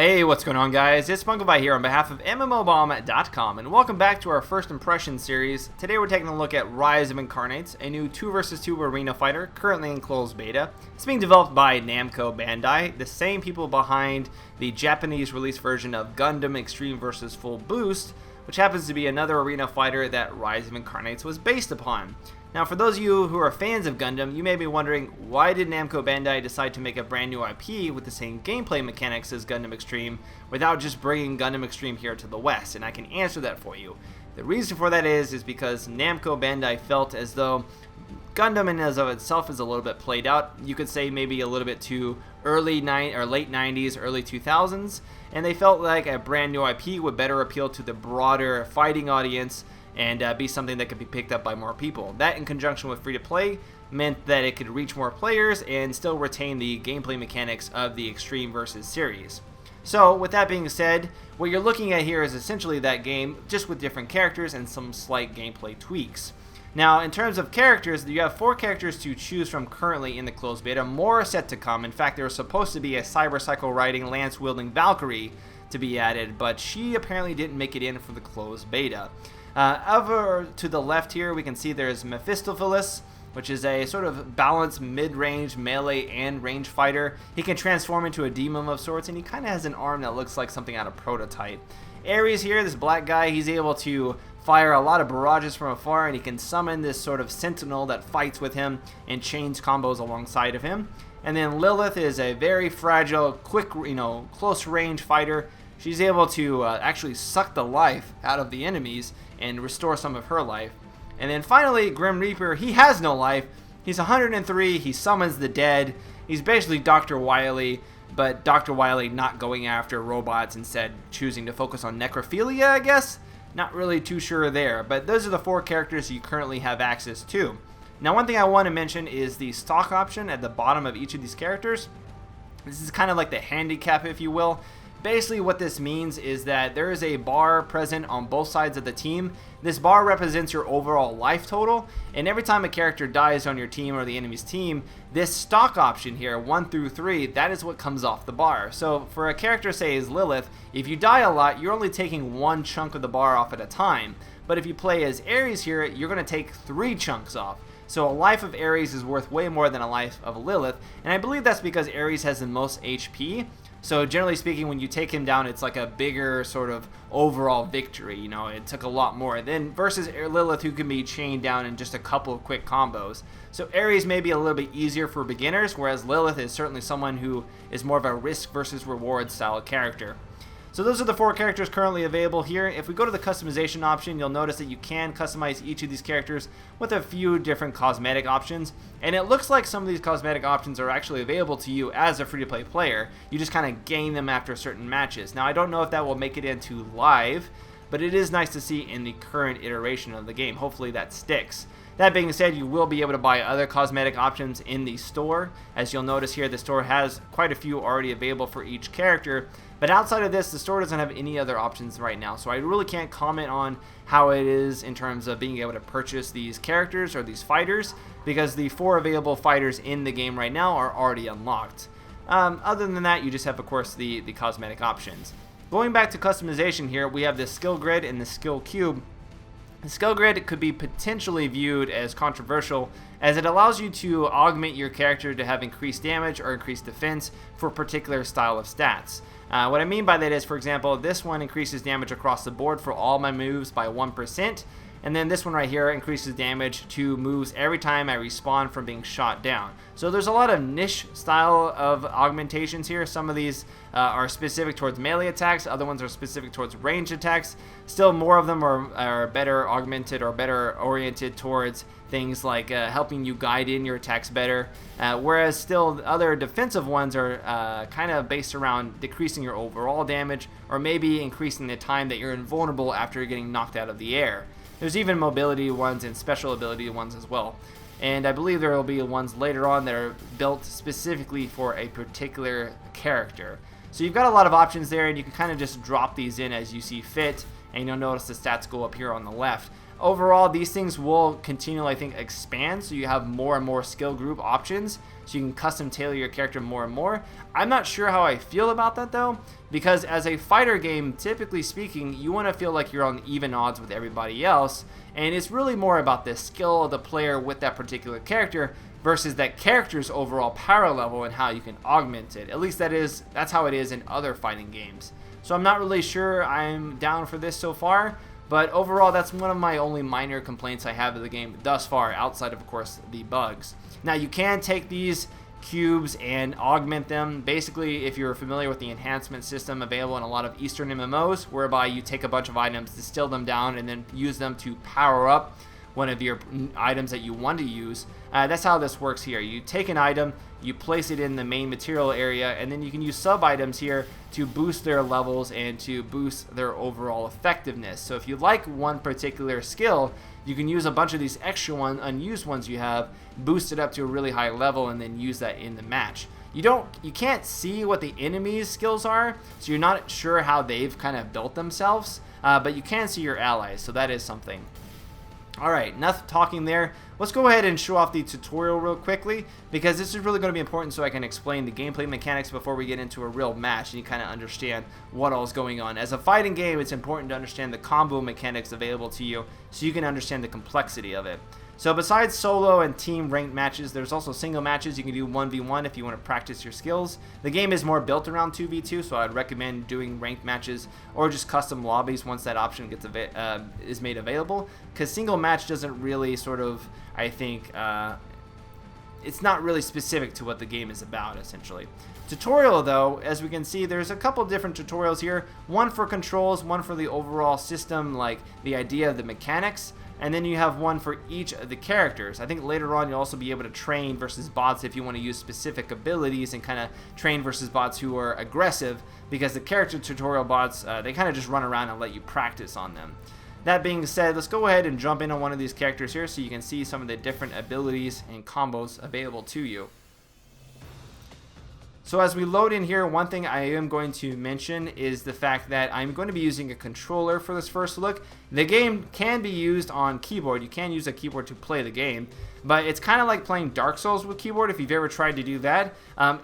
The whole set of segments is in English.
Hey, what's going on, guys? It's Bungleby here on behalf of MMOBomb.com, and welcome back to our first impression series. Today we're taking a look at Rise of Incarnates, a new 2 vs 2 arena fighter currently in closed beta. It's being developed by Namco Bandai, the same people behind the Japanese release version of Gundam Extreme vs Full Boost, which happens to be another arena fighter that Rise of Incarnates was based upon. Now, for those of you who are fans of Gundam, you may be wondering, why did Namco Bandai decide to make a brand new IP with the same gameplay mechanics as Gundam Extreme without just bringing Gundam Extreme here to the West? And I can answer that for you. The reason for that is because Namco Bandai felt as though Gundam in and of itself is a little bit played out. You could say maybe a little bit too late 90s, early 2000s, and they felt like a brand new IP would better appeal to the broader fighting audience and be something that could be picked up by more people. That, in conjunction with free-to-play, meant that it could reach more players and still retain the gameplay mechanics of the Extreme vs. series. So, with that being said, what you're looking at here is essentially that game, just with different characters and some slight gameplay tweaks. Now, in terms of characters, you have 4 characters to choose from currently in the closed beta. More are set to come. In fact, there was supposed to be a cyber-cycle-riding, lance-wielding Valkyrie to be added, but she apparently didn't make it in for the closed beta. Over to the left here, we can see there's Mephistopheles, which is a sort of balanced mid-range melee and range fighter. He can transform into a demon of sorts, and he kind of has an arm that looks like something out of Prototype. Ares here, this black guy, he's able to fire a lot of barrages from afar, and he can summon this sort of sentinel that fights with him and chains combos alongside of him. And then Lilith is a very fragile, quick, close range fighter. She's able to actually suck the life out of the enemies and restore some of her life. And then finally, Grim Reaper, he has no life. He's 103, he summons the dead. He's basically Dr. Wily, but Dr. Wily not going after robots, instead choosing to focus on necrophilia, I guess? Not really too sure there, but those are the 4 characters you currently have access to. Now, one thing I want to mention is the stock option at the bottom of each of these characters. This is kind of like the handicap, if you will. Basically, what this means is that there is a bar present on both sides of the team. This bar represents your overall life total, and every time a character dies on your team or the enemy's team, this stock option here, 1 through 3, that is what comes off the bar. So for a character, say, as Lilith, if you die a lot, you're only taking 1 chunk of the bar off at a time. But if you play as Ares here, you're going to take 3 chunks off. So a life of Ares is worth way more than a life of Lilith, and I believe that's because Ares has the most HP. So generally speaking, when you take him down, it's like a bigger sort of overall victory. It took a lot more than versus Lilith, who can be chained down in just a couple of quick combos. So Ares may be a little bit easier for beginners, whereas Lilith is certainly someone who is more of a risk versus reward style character. So those are the 4 characters currently available here. If we go to the customization option, you'll notice that you can customize each of these characters with a few different cosmetic options. And it looks like some of these cosmetic options are actually available to you as a free-to-play player. You just kind of gain them after certain matches. Now, I don't know if that will make it into live, but it is nice to see in the current iteration of the game. Hopefully that sticks. That being said, you will be able to buy other cosmetic options in the store. As you'll notice here, the store has quite a few already available for each character. But outside of this, the store doesn't have any other options right now. So I really can't comment on how it is in terms of being able to purchase these characters or these fighters, because the 4 available fighters in the game right now are already unlocked. Other than that, you just have, of course, the cosmetic options. Going back to customization here, we have the skill grid and the skill cube. The skill grid could be potentially viewed as controversial, as it allows you to augment your character to have increased damage or increased defense for a particular style of stats. What I mean by that is, for example, this one increases damage across the board for all my moves by 1%, and then this one right here increases damage to moves every time I respawn from being shot down. So there's a lot of niche style of augmentations here. Some of these are specific towards melee attacks, other ones are specific towards range attacks. Still, more of them are better augmented or better oriented towards things like helping you guide in your attacks better, whereas still other defensive ones are kind of based around decreasing your overall damage, or maybe increasing the time that you're invulnerable after getting knocked out of the air. There's even mobility ones and special ability ones as well. And I believe there will be ones later on that are built specifically for a particular character. So you've got a lot of options there, and you can kind of just drop these in as you see fit, and you'll notice the stats go up here on the left. Overall, these things will continually, I think, expand, so you have more and more skill group options, so you can custom tailor your character more and more. I'm not sure how I feel about that, though, because as a fighter game, typically speaking, you want to feel like you're on even odds with everybody else, and it's really more about the skill of the player with that particular character versus that character's overall power level and how you can augment it. At least that's how it is in other fighting games. So I'm not really sure I'm down for this so far. But overall, that's one of my only minor complaints I have of the game thus far, outside of course, the bugs. Now, you can take these cubes and augment them. Basically, if you're familiar with the enhancement system available in a lot of Eastern MMOs, whereby you take a bunch of items, distill them down, and then use them to power up one of your items that you want to use. That's how this works here. You take an item, you place it in the main material area, and then you can use sub-items here to boost their levels and to boost their overall effectiveness. So if you like one particular skill, you can use a bunch of these extra unused ones you have, boost it up to a really high level, and then use that in the match. You can't see what the enemy's skills are, so you're not sure how they've kind of built themselves, but you can see your allies, so that is something. Alright, enough talking there. Let's go ahead and show off the tutorial real quickly, because this is really going to be important so I can explain the gameplay mechanics before we get into a real match and you kind of understand what all is going on. As a fighting game, it's important to understand the combo mechanics available to you so you can understand the complexity of it. So besides solo and team ranked matches, there's also single matches. You can do 1v1 if you want to practice your skills. The game is more built around 2v2, so I'd recommend doing ranked matches or just custom lobbies once that option is made available, because single match doesn't really sort of, I think, it's not really specific to what the game is about, essentially. Tutorial, though, as we can see, there's a couple different tutorials here. One for controls, one for the overall system, like the idea of the mechanics, and then you have one for each of the characters. I think later on you'll also be able to train versus bots if you want to use specific abilities and kind of train versus bots who are aggressive, because the character tutorial bots, they kind of just run around and let you practice on them. That being said, let's go ahead and jump in on one of these characters here so you can see some of the different abilities and combos available to you. So as we load in here, one thing I am going to mention is the fact that I'm going to be using a controller for this first look. The game can be used on keyboard. You can use a keyboard to play the game, but it's kind of like playing Dark Souls with keyboard if you've ever tried to do that.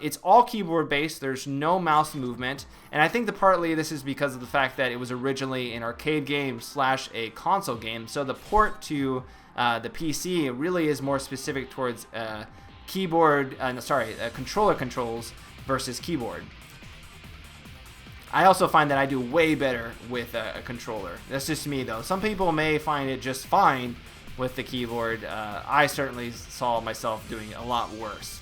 It's all keyboard based. There's no mouse movement, and I think that partly this is because of the fact that it was originally an arcade game / a console game, so the port to the PC really is more specific towards controller controls versus keyboard. I also find that I do way better with a controller. That's just me, though. Some people may find it just fine with the keyboard. I certainly saw myself doing a lot worse.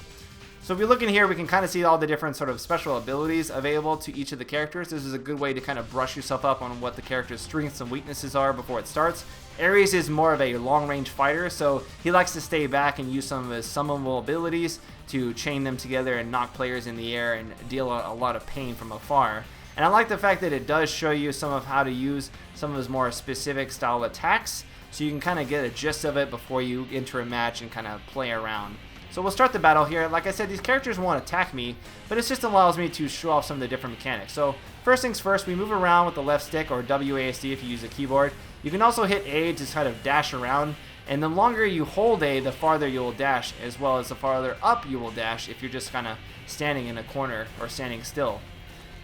So if we look in here, we can kind of see all the different sort of special abilities available to each of the characters. This is a good way to kind of brush yourself up on what the character's strengths and weaknesses are before it starts. Ares is more of a long-range fighter, so he likes to stay back and use some of his summonable abilities to chain them together and knock players in the air and deal a lot of pain from afar. And I like the fact that it does show you some of how to use some of his more specific style attacks, so you can kind of get a gist of it before you enter a match and kind of play around. So we'll start the battle here. Like I said, these characters won't attack me, but it just allows me to show off some of the different mechanics. So first things first, we move around with the left stick, or WASD if you use a keyboard. You can also hit A to kind of dash around, and the longer you hold A, the farther you will dash, as well as the farther up you will dash if you're just kind of standing in a corner or standing still.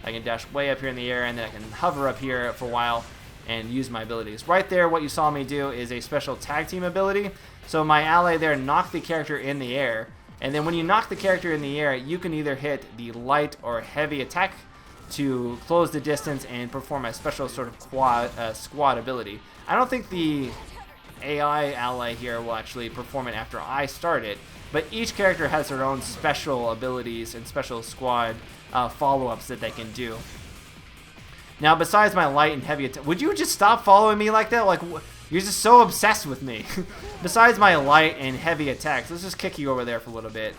I can dash way up here in the air, and then I can hover up here for a while and use my abilities. Right there, what you saw me do is a special tag team ability. So my ally there knocked the character in the air, and then when you knock the character in the air, you can either hit the light or heavy attack to close the distance and perform a special sort of squad ability. I don't think the AI ally here will actually perform it after I start it, but each character has their own special abilities and special squad follow-ups that they can do. Now, besides my light and heavy attack, would you just stop following me like that? Like, you're just so obsessed with me. Besides my light and heavy attacks, let's just kick you over there for a little bit,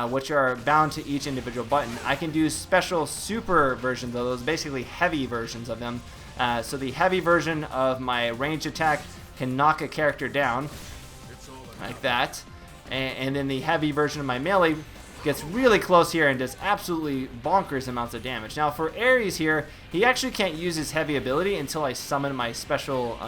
which are bound to each individual button. I can do special super versions of those, basically heavy versions of them. So the heavy version of my range attack can knock a character down, like that. And then the heavy version of my melee gets really close here and does absolutely bonkers amounts of damage. Now for Ares here, he actually can't use his heavy ability until I summon my special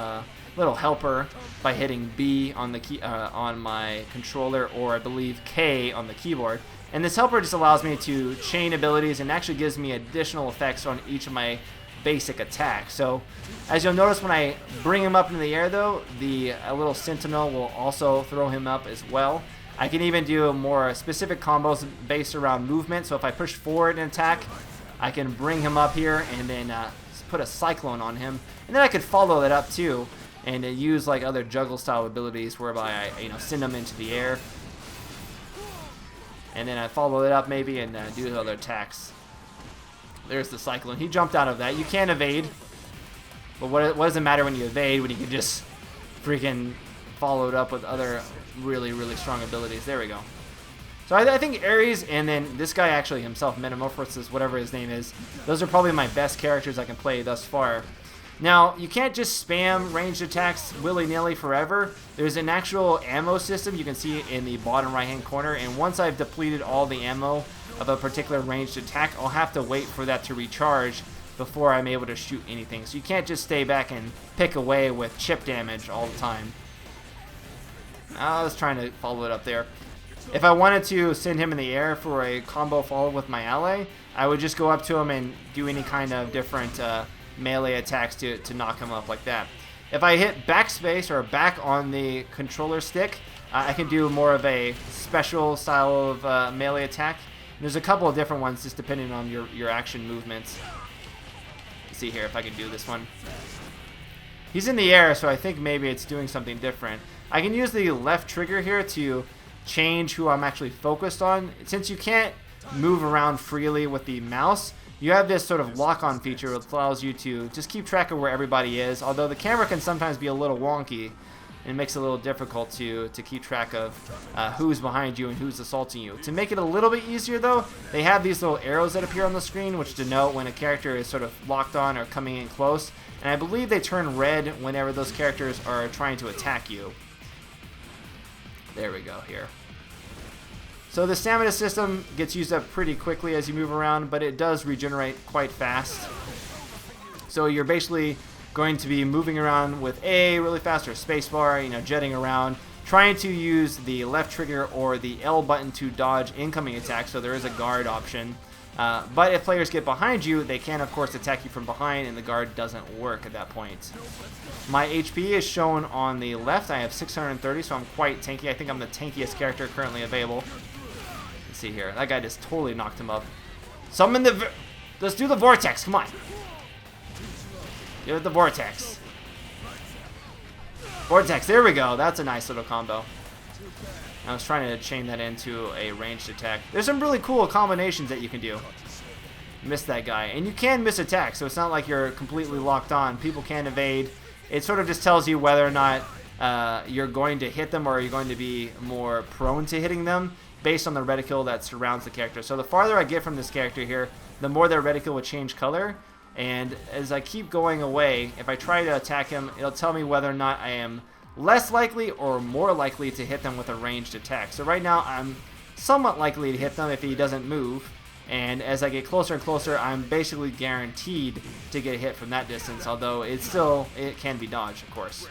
little helper by hitting B on the key on my controller, or I believe K on the keyboard. And this helper just allows me to chain abilities and actually gives me additional effects on each of my basic attacks. So as you'll notice, when I bring him up into the air though, the little sentinel will also throw him up as well. I can even do more specific combos based around movement. So if I push forward an attack, I can bring him up here and then put a cyclone on him, and then I could follow that up too and use like other juggle style abilities whereby I send him into the air, and then I follow it up maybe and do other attacks. There's the cyclone. He jumped out of that. You can evade, but what does it matter when you evade when you can just freaking follow it up with other really, really strong abilities? There we go. So I think Ares and then this guy actually himself, Metamorphosis, whatever his name is, those are probably my best characters I can play thus far. Now, you can't just spam ranged attacks willy-nilly forever. There's an actual ammo system you can see in the bottom right-hand corner, and once I've depleted all the ammo of a particular ranged attack, I'll have to wait for that to recharge before I'm able to shoot anything. So you can't just stay back and pick away with chip damage all the time. I was trying to follow it up there. If I wanted to send him in the air for a combo follow with my ally, I would just go up to him and do any kind of different melee attacks to knock him up like that. If I hit backspace or back on the controller stick, I can do more of a special style of melee attack. There's a couple of different ones just depending on your action movements. Let's see here if I can do this one. He's in the air, so I think maybe it's doing something different. I can use the left trigger here to change who I'm actually focused on. Since you can't move around freely with the mouse, you have this sort of lock-on feature which allows you to just keep track of where everybody is, although the camera can sometimes be a little wonky and it makes it a little difficult to keep track of who's behind you and who's assaulting you. To make it a little bit easier though, they have these little arrows that appear on the screen which denote when a character is sort of locked on or coming in close, and I believe they turn red whenever those characters are trying to attack you. There we go here. So the stamina system gets used up pretty quickly as you move around, but it does regenerate quite fast. So you're basically going to be moving around with A really fast, or spacebar, jetting around, trying to use the left trigger or the L button to dodge incoming attacks, so there is a guard option. But if players get behind you, they can of course attack you from behind, and the guard doesn't work at that point. My HP is shown on the left. I have 630, so I'm quite tanky. I think I'm the tankiest character currently available. Let's see here. That guy just totally knocked him up. Summon the... Let's do the vortex. Come on. Give it the vortex. Vortex. There we go. That's a nice little combo. I was trying to chain that into a ranged attack. There's some really cool combinations that you can do. Miss that guy. And you can miss attacks, so it's not like you're completely locked on. People can evade. It sort of just tells you whether or not you're going to hit them or you're going to be more prone to hitting them based on the reticule that surrounds the character. So the farther I get from this character here, the more their reticule will change color. And as I keep going away, if I try to attack him, it'll tell me whether or not I am less likely or more likely to hit them with a ranged attack. So right now I'm somewhat likely to hit them if he doesn't move, and as I get closer and closer, I'm basically guaranteed to get a hit from that distance, although it can be dodged, of course.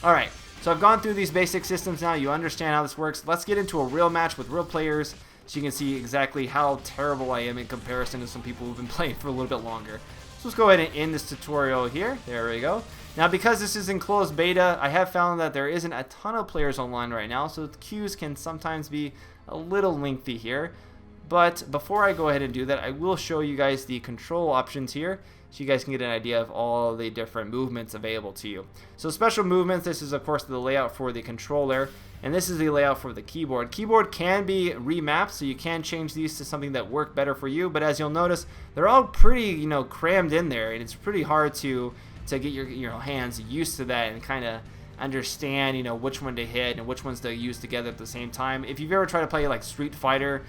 Alright, so I've gone through these basic systems now. You understand how this works. Let's get into a real match with real players so you can see exactly how terrible I am in comparison to some people who've been playing for a little bit longer. So let's go ahead and end this tutorial here. There we go. Now, because this is in closed beta, I have found that there isn't a ton of players online right now, so the queues can sometimes be a little lengthy here. But before I go ahead and do that, I will show you guys the control options here, so you guys can get an idea of all the different movements available to you. So special movements, this is of course the layout for the controller, and this is the layout for the keyboard. Keyboard can be remapped, so you can change these to something that work better for you, but as you'll notice, they're all pretty, crammed in there, and it's pretty hard to get your hands used to that and kind of understand, which one to hit and which ones to use together at the same time. If you've ever tried to play like Street Fighter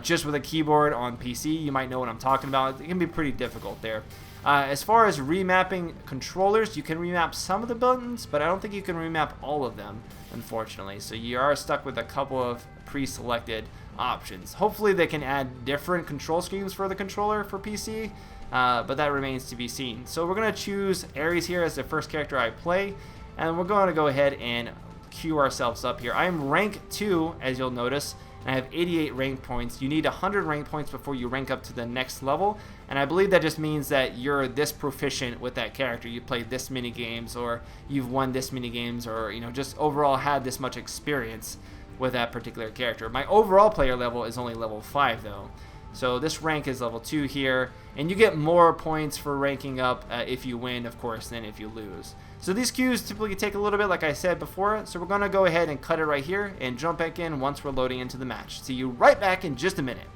just with a keyboard on PC, you might know what I'm talking about. It can be pretty difficult there. As far as remapping controllers, you can remap some of the buttons, but I don't think you can remap all of them, unfortunately. So you are stuck with a couple of pre-selected options. Hopefully they can add different control schemes for the controller for PC, but that remains to be seen. So we're going to choose Ares here as the first character I play, and we're going to go ahead and queue ourselves up here. I am rank 2, as you'll notice, and I have 88 rank points. You need 100 rank points before you rank up to the next level, and I believe that just means that you're this proficient with that character. You played this many games, or you've won this many games, or just overall had this much experience with that particular character. My overall player level is only level 5 though. So this rank is level 2 here, and you get more points for ranking up if you win, of course, than if you lose. So these queues typically take a little bit, like I said before, so we're going to go ahead and cut it right here and jump back in once we're loading into the match. See you right back in just a minute.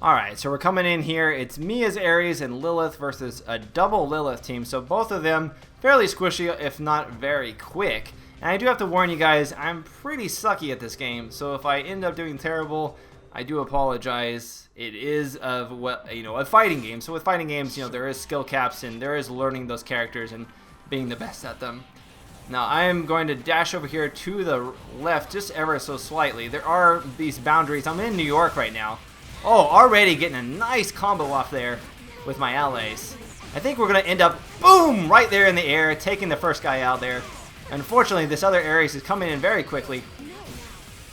Alright, so we're coming in here. It's me as Ares and Lilith versus a double Lilith team, so both of them fairly squishy, if not very quick. And I do have to warn you guys, I'm pretty sucky at this game, so if I end up doing terrible, I do apologize. It is a fighting game. So with fighting games, there is skill caps and there is learning those characters and being the best at them. Now I am going to dash over here to the left just ever so slightly. There are these boundaries. I'm in New York right now. Oh, already getting a nice combo off there with my allies. I think we're going to end up, boom, right there in the air, taking the first guy out there. Unfortunately, this other Ares is coming in very quickly.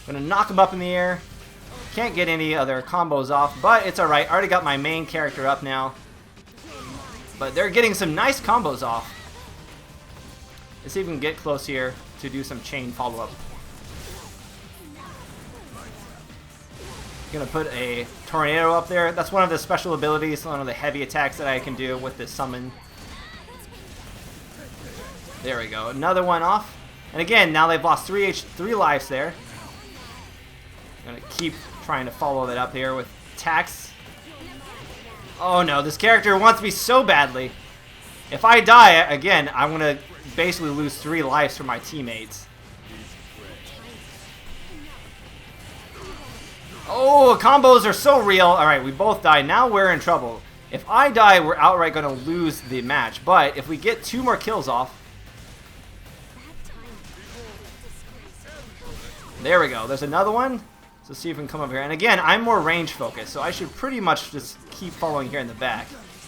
Going to knock him up in the air. Can't get any other combos off, but it's alright. I already got my main character up now. But they're getting some nice combos off. Let's see if we can get close here to do some chain follow-up. Gonna put a tornado up there. That's one of the special abilities, one of the heavy attacks that I can do with this summon. There we go. Another one off. And again, now they've lost 3 lives there. Gonna keep trying to follow that up here with attacks. Oh no, this character wants me so badly. If I die, again, I'm gonna basically lose 3 lives for my teammates. Oh, combos are so real. Alright, we both died. Now we're in trouble. If I die, we're outright gonna lose the match. But if we get 2 more kills off, there we go. There's another one. So see if we can come over here. And again, I'm more range focused, so I should pretty much just keep following here in the back.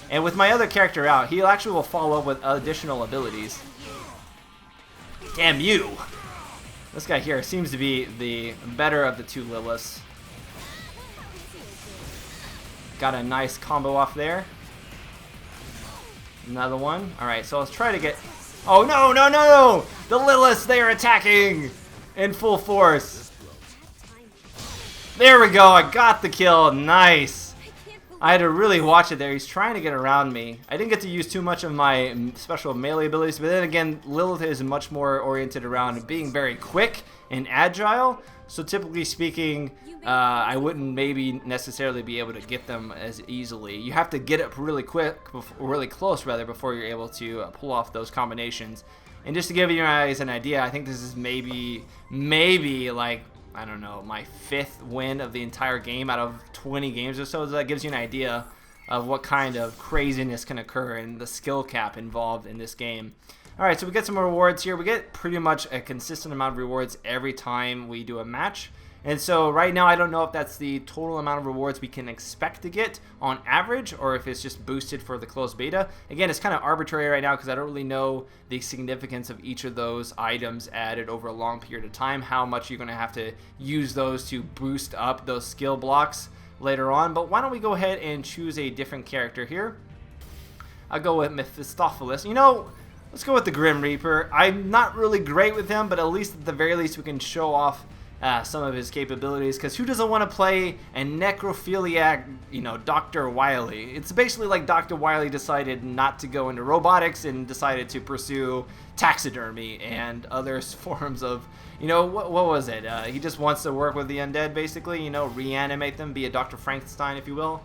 And with my other character out, he actually will follow up with additional abilities. Damn you! This guy here seems to be the better of the 2 Liliths. Got a nice combo off there. Another one. Alright, so let's try to get... Oh no, no, no! The Liliths, they are attacking in full force. There we go, I got the kill. Nice. I had to really watch it there. He's trying to get around me. I didn't get to use too much of my special melee abilities, but then again, Lilith is much more oriented around being very quick and agile. So typically speaking, I wouldn't maybe necessarily be able to get them as easily. You have to get up really quick, really close rather, before you're able to pull off those combinations. And just to give you guys an idea, I think this is maybe like, I don't know, my 5th win of the entire game out of 20 games or so. So that gives you an idea of what kind of craziness can occur and the skill cap involved in this game. Alright, so we get some rewards here. We get pretty much a consistent amount of rewards every time we do a match. And so right now I don't know if that's the total amount of rewards we can expect to get on average, or if it's just boosted for the closed beta. Again, it's kind of arbitrary right now because I don't really know the significance of each of those items added over a long period of time, how much you're going to have to use those to boost up those skill blocks later on. But why don't we go ahead and choose a different character here. I'll go with Mephistopheles. Let's go with the Grim Reaper. I'm not really great with him, but at least at the very least we can show off some of his capabilities, because who doesn't want to play a necrophiliac, Dr. Wily? It's basically like Dr. Wily decided not to go into robotics and decided to pursue taxidermy and other forms of, what was it? He just wants to work with the undead, basically, reanimate them, be a Dr. Frankenstein, if you will.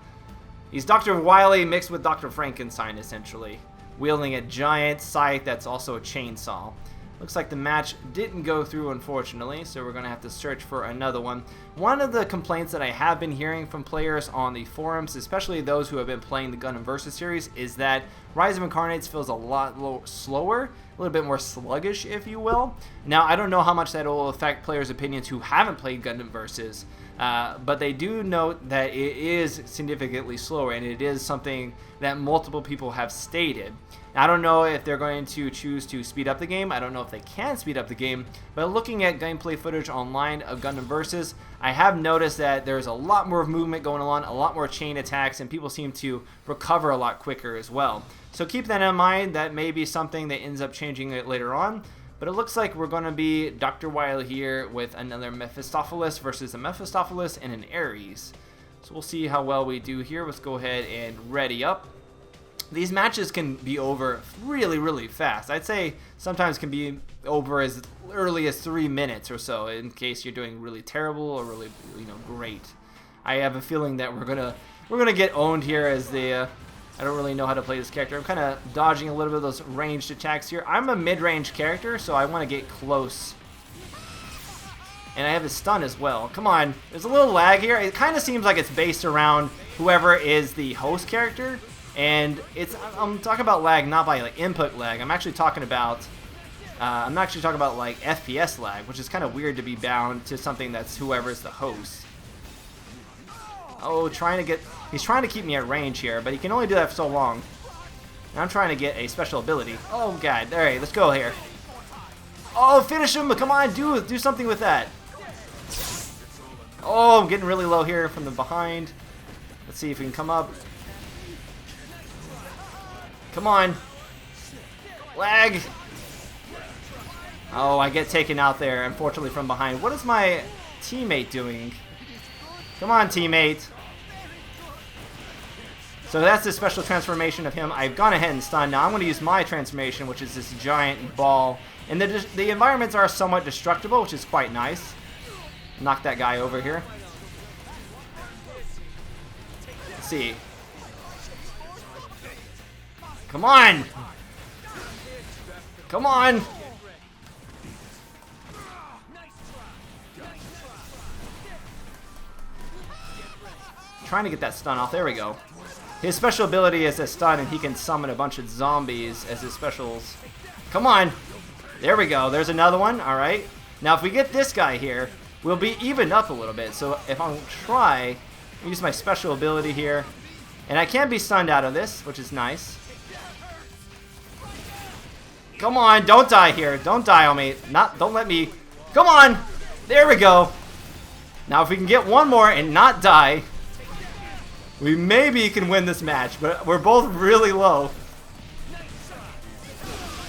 He's Dr. Wily mixed with Dr. Frankenstein, essentially, wielding a giant scythe that's also a chainsaw. Looks like the match didn't go through, unfortunately, so we're going to have to search for another one. One of the complaints that I have been hearing from players on the forums, especially those who have been playing the Gundam Versus series, is that Rise of Incarnates feels a lot slower, a little bit more sluggish, if you will. Now, I don't know how much that will affect players' opinions who haven't played Gundam Versus, But they do note that it is significantly slower, and it is something that multiple people have stated. I don't know if they're going to choose to speed up the game. I don't know if they can speed up the game. But looking at gameplay footage online of Gundam Versus, I have noticed that there's a lot more movement going on, a lot more chain attacks, and people seem to recover a lot quicker as well. So keep that in mind. That may be something that ends up changing it later on. But it looks like we're going to be Dr. Wily here with another Mephistopheles versus a Mephistopheles and an Ares. So we'll see how well we do here. Let's go ahead and ready up. These matches can be over really, really fast. I'd say sometimes can be over as early as 3 minutes or so, in case you're doing really terrible or really, great. I have a feeling that we're gonna get owned here as the. I don't really know how to play this character. I'm kind of dodging a little bit of those ranged attacks here. I'm a mid-range character, so I want to get close. And I have a stun as well. Come on. There's a little lag here. It kind of seems like it's based around whoever is the host character. And I'm talking about lag, not by like input lag. I'm actually talking about like FPS lag, which is kind of weird to be bound to something that's whoever's the host. Oh, he's trying to keep me at range here, but he can only do that for so long. And I'm trying to get a special ability. Oh god, alright, let's go here. Oh, finish him, come on, do something with that. Oh, I'm getting really low here from the behind. Let's see if we can come up. Come on. Lag. Oh, I get taken out there, unfortunately, from behind. What is my teammate doing? Come on, teammate. So that's the special transformation of him. I've gone ahead and stunned. Now I'm going to use my transformation, which is this giant ball. And the environments are somewhat destructible, which is quite nice. Knock that guy over here. Let's see. Come on! Come on! Trying to get that stun off. There we go. His special ability is a stun, and he can summon a bunch of zombies as his specials. Come on! There we go. There's another one. Alright. Now, if we get this guy here, we'll be evened up a little bit. So if I try, use my special ability here. And I can be stunned out of this, which is nice. Come on, don't die here. Don't die on me. Don't let me. Come on! There we go. Now, if we can get one more and not die, we maybe can win this match, but we're both really low.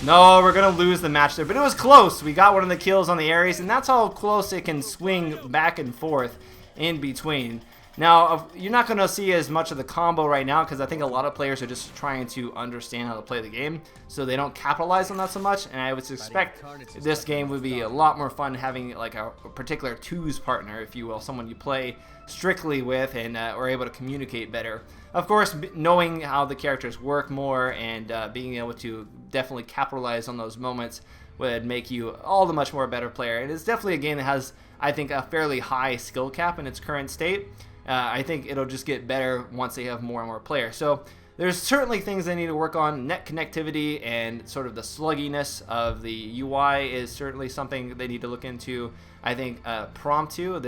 No, we're going to lose the match there, but it was close. We got one of the kills on the Ares, and that's how close it can swing back and forth in between. Now, you're not going to see as much of the combo right now because I think a lot of players are just trying to understand how to play the game, so they don't capitalize on that so much, and I would suspect this game would be a lot more fun having like a particular twos partner, if you will, someone you play strictly with and are able to communicate better. Of course, knowing how the characters work more and being able to definitely capitalize on those moments would make you all the much more better player. And it's definitely a game that has, I think, a fairly high skill cap in its current state. I think it'll just get better once they have more and more players. So there's certainly things they need to work on. Net connectivity and sort of the slugginess of the UI is certainly something they need to look into. I think Promptu,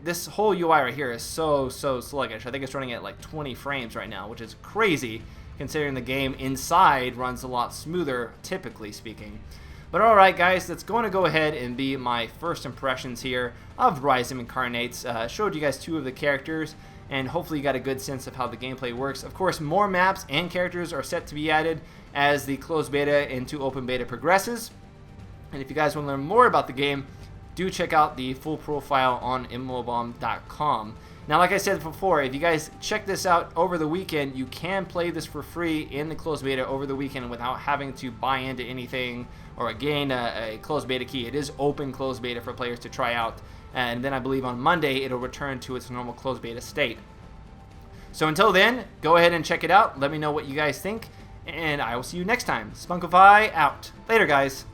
this whole UI right here is so sluggish. I think it's running at like 20 frames right now, which is crazy considering the game inside runs a lot smoother, typically speaking. But alright guys, that's going to go ahead and be my first impressions here of Rise of Incarnates. Showed you guys two of the characters, and hopefully you got a good sense of how the gameplay works. Of course, more maps and characters are set to be added as the closed beta into open beta progresses. And if you guys want to learn more about the game, do check out the full profile on MMOBomb.com. Now, like I said before, if you guys check this out over the weekend, you can play this for free in the closed beta over the weekend without having to buy into anything or gain a closed beta key. It is open closed beta for players to try out, and then I believe on Monday it'll return to its normal closed beta state. So until then, go ahead and check it out. Let me know what you guys think, and I will see you next time. Spunkify out. Later, guys.